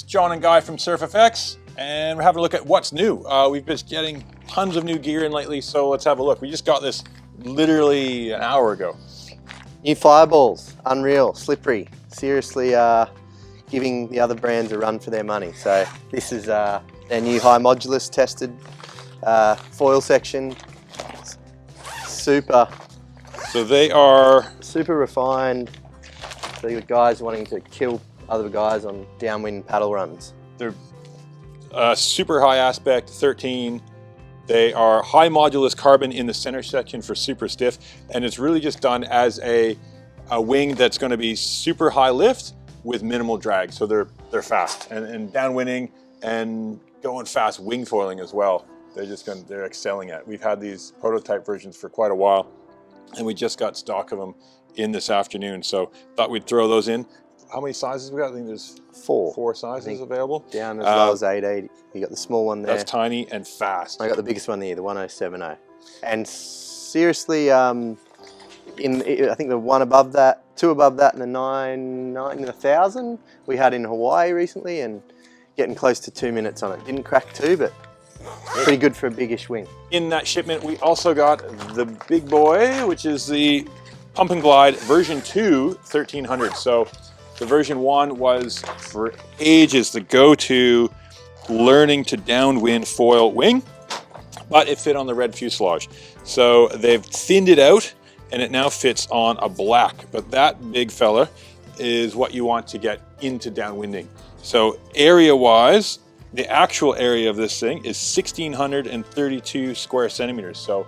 John and Guy from SurfFX, and we're having a look at what's new. We've been getting tons of new gear in lately, so let's have a look. We just got this literally an hour ago. New fireballs, unreal, slippery. Seriously giving the other brands a run for their money. So this is their new high modulus tested foil section. Super. So they are super refined. So you've got guys wanting to kill other guys on downwind paddle runs. They're super high aspect, 13. They are high modulus carbon in the center section for super stiff, and it's really just done as a wing that's going to be super high lift with minimal drag. So they're fast and downwinding and going fast wing foiling as well. They're excelling at. We've had these prototype versions for quite a while, and we just got stock of them in this afternoon. So thought we'd throw those in. How many sizes we got? I think there's four sizes available. Down as low as 880. You got the small one there. That's tiny and fast. I got the biggest one there, the 1070. And seriously, I think the one above that, two above that, and the 1000 we had in Hawaii recently, and getting close to 2 minutes on it. Didn't crack 2, but pretty good for a biggish wing. In that shipment, we also got the big boy, which is the Pump and Glide version 2 1300. So the version 1 was for ages the go-to learning to downwind foil wing, but it fit on the red fuselage. So they've thinned it out and it now fits on a black, but that big fella is what you want to get into downwinding. So area-wise, the actual area of this thing is 1,632 square centimeters, so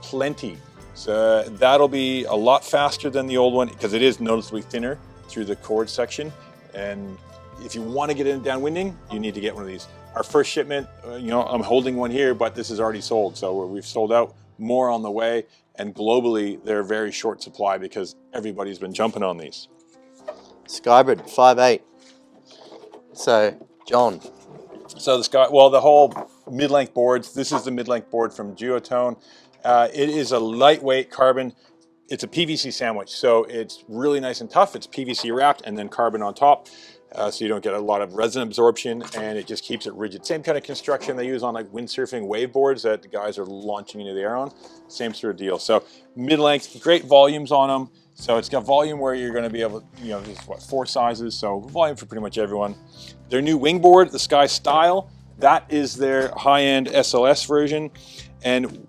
plenty. So that'll be a lot faster than the old one because it is noticeably thinner through the cord section. And if you want to get into downwinding, you need to get one of these. Our first shipment, I'm holding one here, but this is already sold. So we've sold out, more on the way. And globally, they're very short supply because everybody's been jumping on these. Skybird 5.8. So, John. So the whole mid-length boards, this is the mid-length board from Duotone. It is a lightweight carbon. It's a PVC sandwich, so it's really nice and tough. It's PVC wrapped and then carbon on top, so you don't get a lot of resin absorption, and it just keeps it rigid. Same kind of construction they use on like windsurfing wave boards that the guys are launching into the air on. Same sort of deal. So mid-length, great volumes on them. So it's got volume where you're going to be able, there's 4 sizes, so volume for pretty much everyone. Their new wing board, the Sky Style, that is their high-end SLS version, and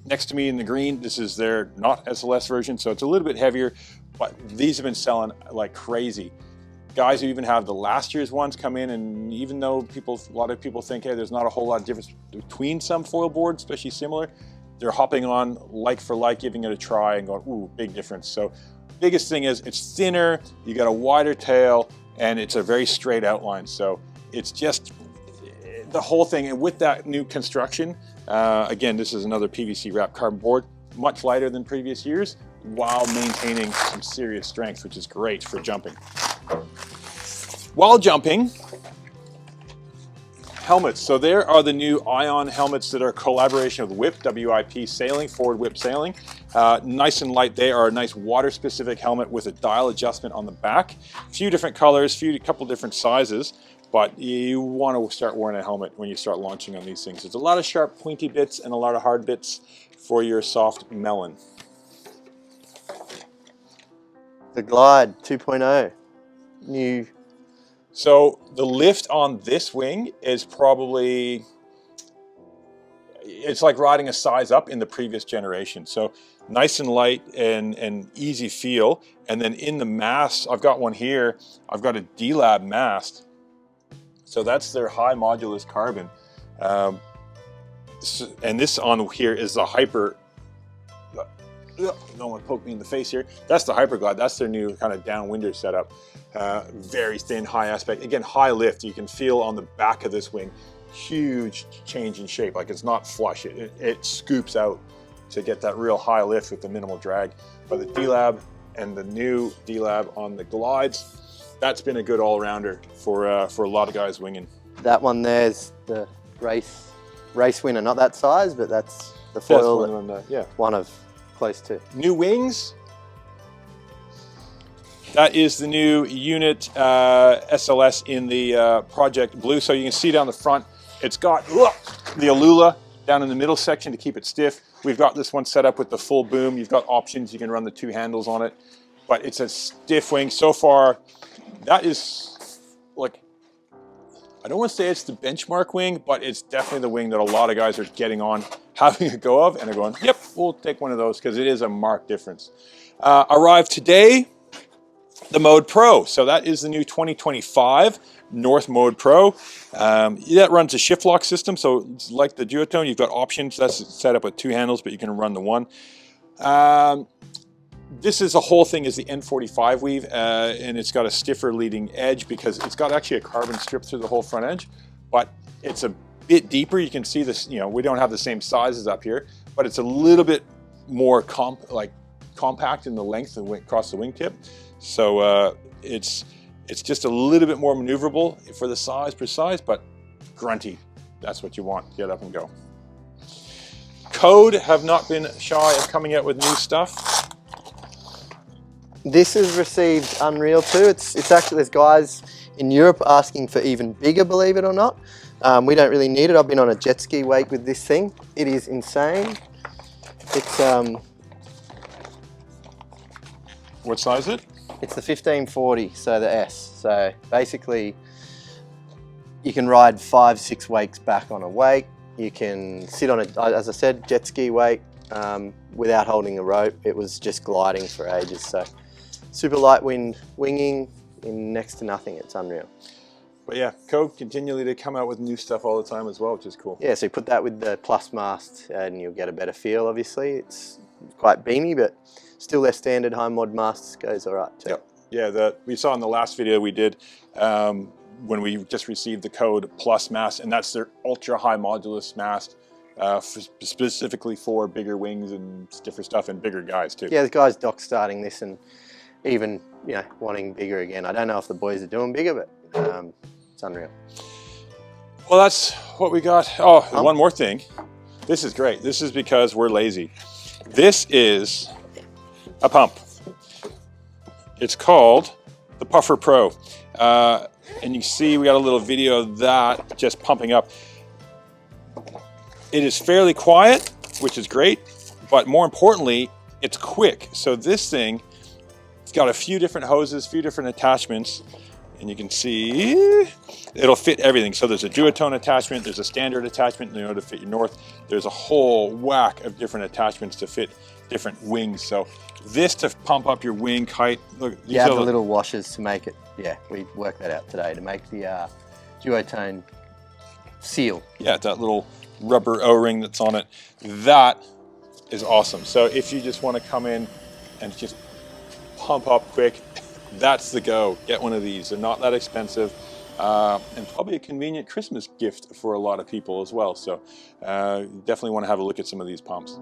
next to me in the green, this is their not SLS version, so it's a little bit heavier, but these have been selling like crazy. Guys who even have the last year's ones come in, and even though a lot of people think, hey, there's not a whole lot of difference between some foil boards, especially similar, they're hopping on like for like, giving it a try and going, ooh, big difference. So biggest thing is it's thinner, you got a wider tail, and it's a very straight outline. So it's just the whole thing. And with that new construction, again, this is another PVC wrapped carbon board, much lighter than previous years, while maintaining some serious strength, which is great for jumping. While jumping, helmets. So there are the new Ion helmets that are a collaboration with WIP, WIP Sailing, Forward WIP Sailing. Nice and light. They are a nice water-specific helmet with a dial adjustment on the back. A few different colors, a couple different sizes. But you want to start wearing a helmet when you start launching on these things. There's a lot of sharp, pointy bits and a lot of hard bits for your soft melon. The Glide 2.0, new. So the lift on this wing is probably, it's like riding a size up in the previous generation. So nice and light and easy feel. And then in the mast, I've got one here. I've got a D-Lab mast. So that's their high modulus carbon. And this on here is the Hyper. No one poke me in the face here. That's the Hyperglide. That's their new kind of downwinder setup. Very thin, high aspect. Again, high lift. You can feel on the back of this wing, huge change in shape. Like it's not flush. It scoops out to get that real high lift with the minimal drag. But the D-Lab and the new D-Lab on the Glides, that's been a good all-rounder for a lot of guys winging. That one there's the race winner, not that size, but that's the foil. That's one of close to. New wings. That is the new unit SLS in the Project Blue. So you can see down the front, it's got the Alula down in the middle section to keep it stiff. We've got this one set up with the full boom. You've got options. You can run the 2 handles on it, but it's a stiff wing. So far, that is like, I don't want to say it's the benchmark wing, but it's definitely the wing that a lot of guys are getting on, having a go of, and they're going, yep, we'll take one of those because it is a marked difference. Arrived today, the Mode Pro. So that is the new 2025 North Mode Pro. That runs a shift lock system. So it's like the Duotone, you've got options. That's set up with 2 handles, but you can run the one. This is the whole thing is the N45 weave, and it's got a stiffer leading edge because it's got actually a carbon strip through the whole front edge, but it's a bit deeper. You can see this, we don't have the same sizes up here, but it's a little bit more compact in the length across the wingtip. So it's just a little bit more maneuverable for the size precise, but grunty. That's what you want. Get up and go. Code have not been shy of coming out with new stuff. This has received Unreal too. It's actually, there's guys in Europe asking for even bigger, believe it or not. We don't really need it. I've been on a jet ski wake with this thing. It is insane. It's What size is it? It's the 1540, so the S. So basically, you can ride 5-6 wakes back on a wake. You can sit on a, as I said, jet ski wake without holding a rope. It was just gliding for ages. So super light wind winging in next to nothing. It's unreal. But yeah, Code continually to come out with new stuff all the time as well, which is cool. Yeah, so you put that with the Plus mast and you'll get a better feel, obviously. It's quite beamy, but still their standard high mod mast goes all right too. Yep. Yeah, we saw in the last video we did when we just received the Code Plus mast, and that's their ultra high modulus mast, specifically for bigger wings and stiffer stuff and bigger guys too. Yeah, the guys dock starting this and even wanting bigger again. I don't know if the boys are doing bigger, but it's unreal. Well, that's what we got. Oh, one more thing. This is great. This is because we're lazy. This is a pump. It's called the Puffer Pro. And you see we got a little video of that just pumping up. It is fairly quiet, which is great, but more importantly, it's quick. So this thing, it's got a few different hoses, a few different attachments, and you can see it'll fit everything. So there's a duotone attachment, there's a standard attachment to fit your North. There's a whole whack of different attachments to fit different wings. So this to pump up your wing kite. Look, you have the little washers to make it. Yeah, we worked that out today to make the duotone seal. Yeah, that little rubber O-ring that's on it. That is awesome. So if you just want to come in and just pump up quick, that's the go. Get one of these. They're not that expensive, and probably a convenient Christmas gift for a lot of people as well. So definitely want to have a look at some of these pumps.